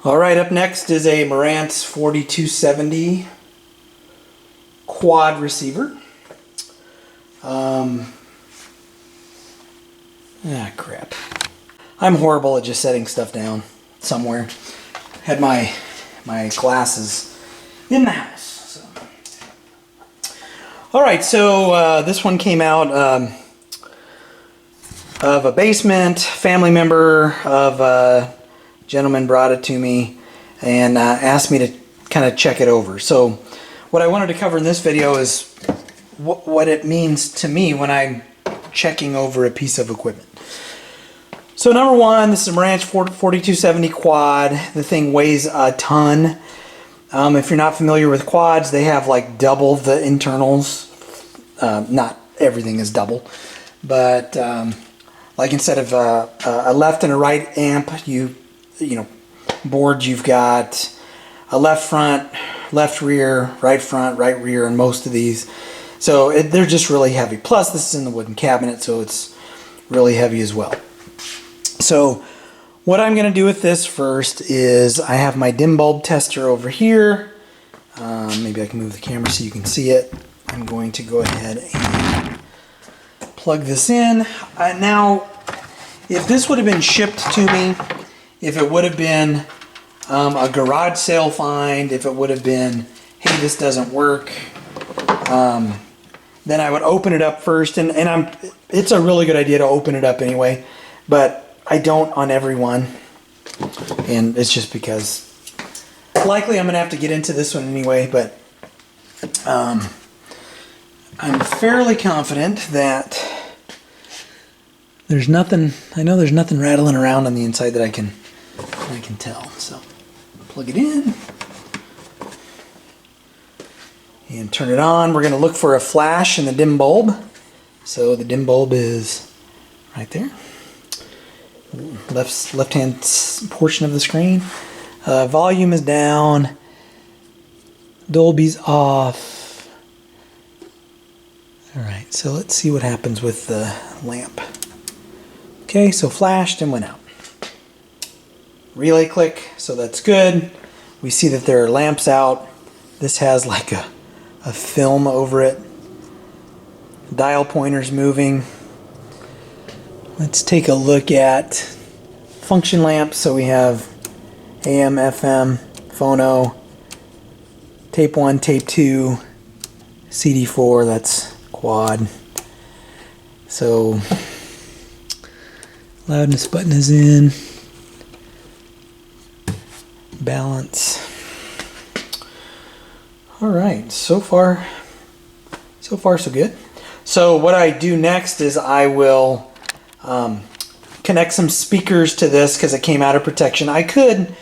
All right, up next is a Marantz 4270 quad receiver. Crap. I'm horrible at just setting stuff down somewhere. Had my glasses in the house. So. All right, so this one came out of a basement. Family member of a gentleman brought it to me and asked me to kind of check it over. So what I wanted to cover in this video is what it means to me when I'm checking over a piece of equipment. So number one, this is a Marantz 4270 quad. The thing weighs a ton. If you're not familiar with quads, they have like double the internals. Not everything is double, but like instead of a left and a right amp, board, you've got a left front, left rear, right rear, and most of these. So they're just really heavy. Plus, this is in the wooden cabinet, so it's really heavy as well. So what I'm going to do with this first is I have my dim bulb tester over here. Maybe I can move the camera so you can see it. I'm going to go ahead and plug this in. Now, if this would have been shipped to me, if it would have been a garage sale find, if it would have been, hey, this doesn't work, then I would open it up first. And it's a really good idea to open it up anyway, but I don't on every one. And it's just because likely I'm going to have to get into this one anyway, but I'm fairly confident that there's nothing, I know there's nothing rattling around on the inside that I can tell. So plug it in and turn it on. We're going to look for a flash in the dim bulb. So the dim bulb is right there, left hand portion of the screen. Volume is down, Dolby's off. All right, so let's see what happens with the lamp. Okay, so flashed and went out. Relay click, so that's good. We see that there are lamps out. This has like a film over it. Dial pointer's moving. Let's take a look at function lamps. So we have AM, FM, phono, tape 1, tape 2, CD4, that's quad. So loudness button is in. Balance. All right, so far so good. So what I do next is I will connect some speakers to this because it came out of protection. I could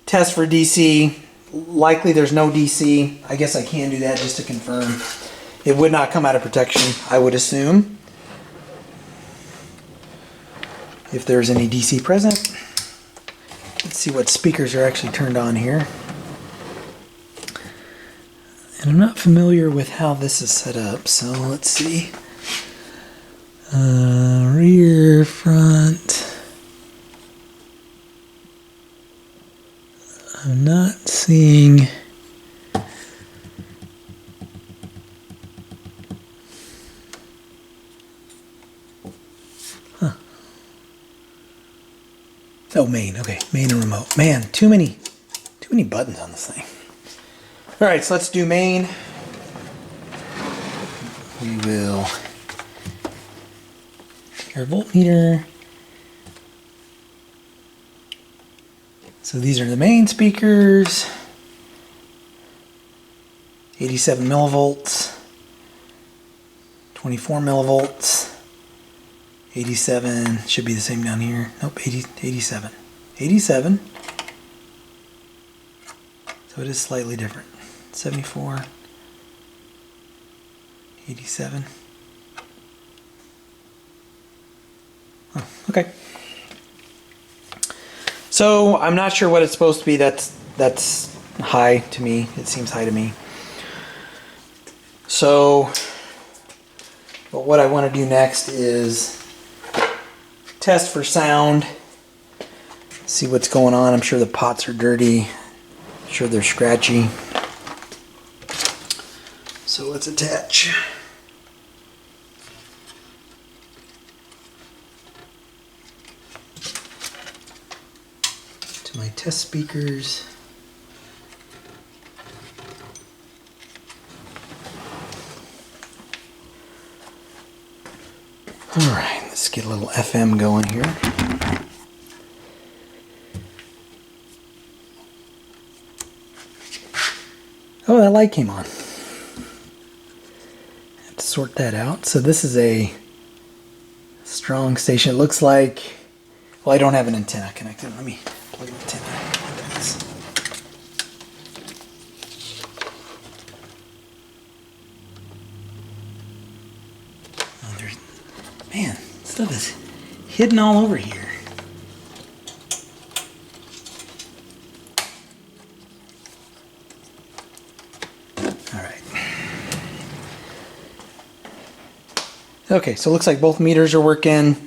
test for DC. Likely there's no DC. I guess I can do that just to confirm. It would not come out of protection, I would assume, if there's any DC present. Let's see what speakers are actually turned on here. And I'm not familiar with how this is set up, so let's see. Rear, front. I'm not seeing. Oh, main. Okay, main and remote. Man, too many buttons on this thing. All right, so let's do main. We will take our voltmeter. So these are the main speakers. 87 millivolts, 24 millivolts. 87 should be the same down here. Nope, 87. 87. So it is slightly different. 74. 87. Oh, okay. So I'm not sure what it's supposed to be. That's high to me. It seems high to me. So, but what I want to do next is test for sound See what's going on. I'm sure the pots are dirty. I'm sure they're scratchy. So let's attach. To my test speakers. All right, let's get a little FM going here. Oh, that light came on. I have to sort that out. So this is a strong station. It looks like, well, I don't have an antenna connected. Let me plug the antenna into this. Oh, there's, man, stuff is hidden all over here. Okay, so it looks like both meters are working.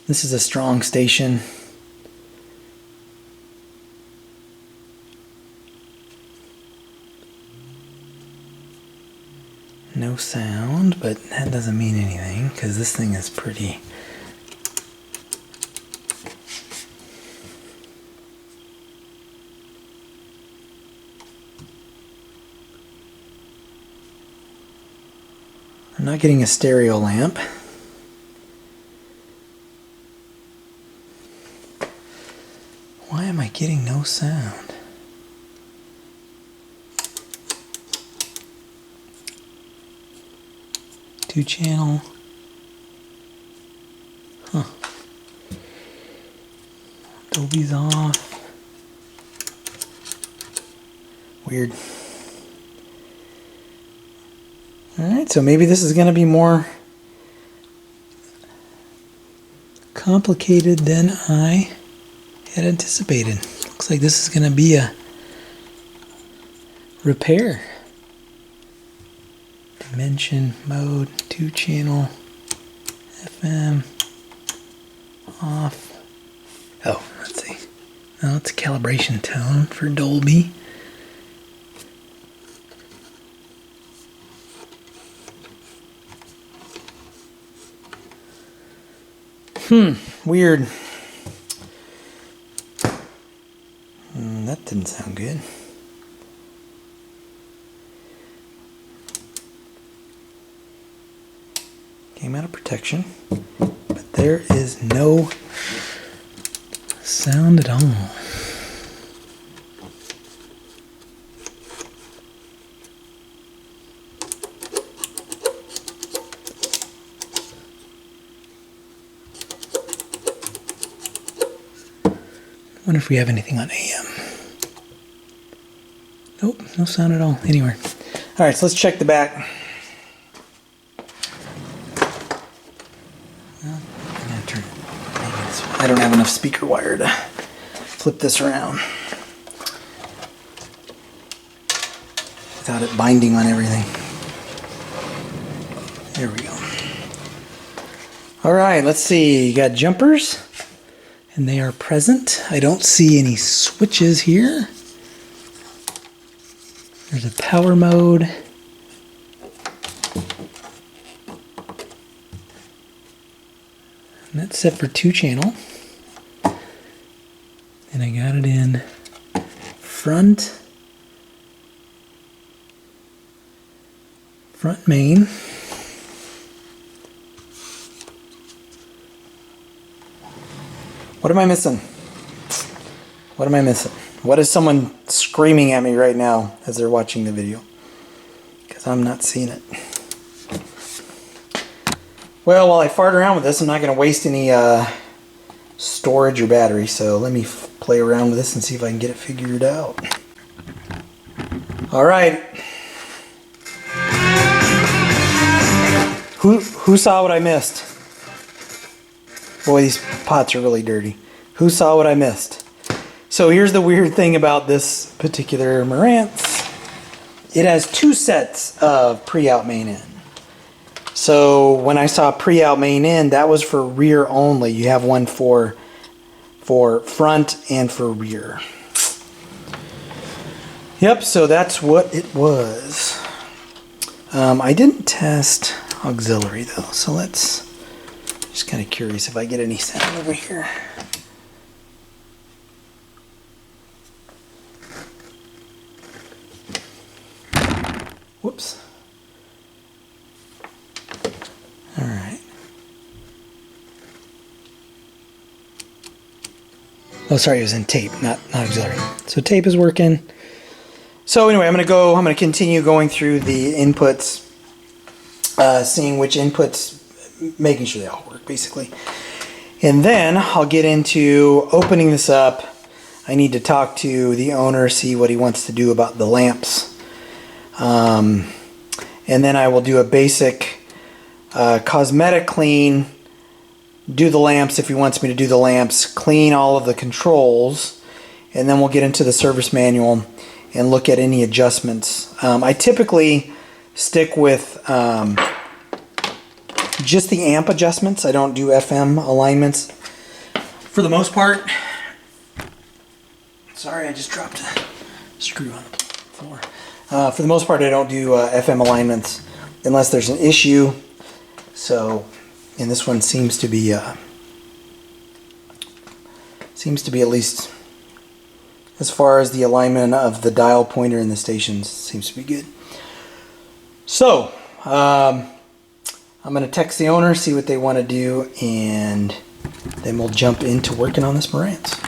This is a strong station. No sound, but that doesn't mean anything because this thing is pretty. I'm not getting a stereo lamp. Why am I getting no sound? Two channel. Huh. Dolby's off. Weird. Alright, so maybe this is going to be more complicated than I had anticipated. Looks like this is going to be a repair. Dimension, mode, 2-channel, FM, off. Oh, let's see. Oh, it's a calibration tone for Dolby. Weird. That didn't sound good. Came out of protection, but there is no sound at all. I wonder if we have anything on AM. Nope, no sound at all anywhere. All right, so let's check the back. Well, I'm gonna turn it. I don't have enough speaker wire to flip this around without it binding on everything. There we go. All right, let's see. You got jumpers. And they are present. I don't see any switches here. There's a power mode. And that's set for 2-channel. And I got it in front main. What am I missing? What am I missing? What is someone screaming at me right now as they're watching the video? Because I'm not seeing it. Well, while I fart around with this, I'm not going to waste any storage or battery. So let me play around with this and see if I can get it figured out. All right. Who saw what I missed? Boy, these pots are really dirty. Who saw what I missed? So here's the weird thing about this particular Marantz. It has 2 sets of pre-out main in. So when I saw pre-out main in, that was for rear only. You have one for for front and for rear. Yep, so that's what it was. I didn't test auxiliary though, so let's, just kind of curious if I get any sound over here. Whoops. All right. Oh, sorry, it was in tape, not auxiliary. So tape is working. So anyway, I'm going to continue going through the inputs, seeing which inputs, making sure they all work, basically. And then I'll get into opening this up. I need to talk to the owner, see what he wants to do about the lamps. And then I will do a basic cosmetic clean, do the lamps if he wants me to do the lamps, clean all of the controls, and then we'll get into the service manual and look at any adjustments. I typically stick with just the amp adjustments. I don't do FM alignments for the most part. Sorry, I just dropped a screw on the floor. For the most part, I don't do FM alignments unless there's an issue. So, and this one seems to be at least, as far as the alignment of the dial pointer in the stations, seems to be good. So, I'm going to text the owner, see what they want to do, and then we'll jump into working on this Marantz.